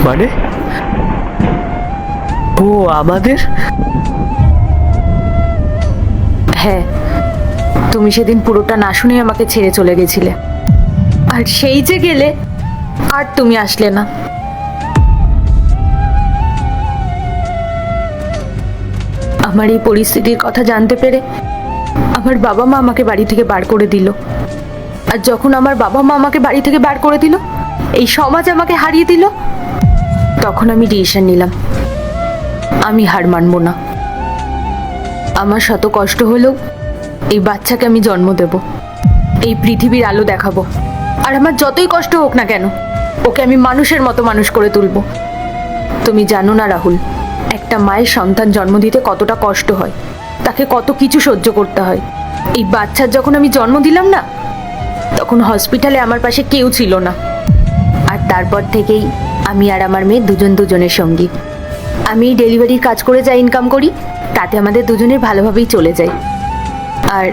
মানে? ও আমাদের? হ্যাঁ, তুমি সেদিন পুরোটা না শুনে আমাকে ছেড়ে চলে গেছিলে, আর সেই যে গেলে আর তুমি আসলে না। আমার এই পরিস্থিতির কথা জানতে পেরে আমার বাবা মা আমাকে বাড়ি থেকে বার করে দিল। আর যখন আমার বাবা মা আমাকে বাড়ি থেকে বার করে দিল, এই সমাজ আমাকে হারিয়ে দিল, তখন আমি ডিসিশন নিলাম আমি হার মানব না। আমার শত কষ্ট হলেও এই বাচ্চাকে আমি জন্ম দেব, এই পৃথিবীর আলো দেখাবো। আর আমার যতই কষ্ট হোক না কেন, ওকে আমি মানুষের মতো মানুষ করে তুলব। তুমি জানো না রাহুল, একটা মায়ের সন্তান জন্ম দিতে কতটা কষ্ট হয়, তাকে কত কিছু সহ্য করতে হয়। এই বাচ্চার যখন আমি জন্ম দিলাম না, তখন হসপিটালে আমার পাশে কেউ ছিল না। আর তারপর থেকেই আমি আর আমার মেয়ে দুজন দুজনের সঙ্গী। আমি ডেলিভারির কাজ করে যা ইনকাম করি, তাতে আমাদের দুজনের ভালোভাবেই চলে যায়। আর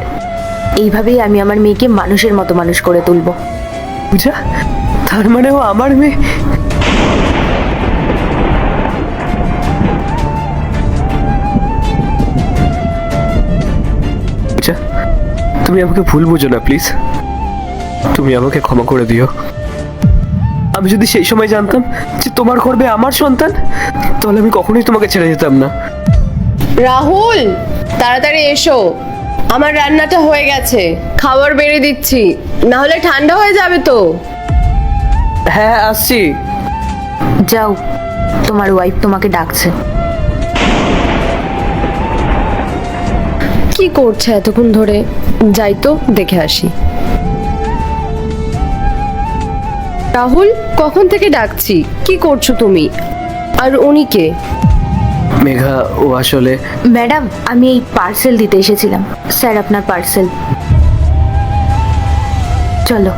এইভাবেই আমি আমার মেয়েকে মানুষের মতো মানুষ করে তুলব। পূজা, তার মানে ও আমার মেয়ে? পূজা, তুমি আমাকে ভুল বুঝো না প্লিজ। তুমি আমাকে ক্ষমা করে দিও। আমি যদি সেই সময় জানতাম যে তোমার গর্ভে আমার সন্তান, তাহলে আমি কখনোই তোমাকে ছেড়ে যেতাম না। রাহুল, তাড়াতাড়ি এসো, আমার রান্নাটা হয়ে গেছে, খাবার বেড়ে দিচ্ছি, না হলে ঠান্ডা হয়ে যাবে তো। হ্যাঁ, আসছি। যাও, তোমার ওয়াইফ তোমাকে ডাকছে। কি করছে এতক্ষণ ধরে? যাই তো দেখে আসি। রাহুল, কখন থেকে ডাকছি, কি করছো তুমি? আর উনি কে? মেঘা, ও আসলে ম্যাডাম, আমি এই পার্সেল দিতে এসেছিলাম। স্যার, আপনার পার্সেল। চলো।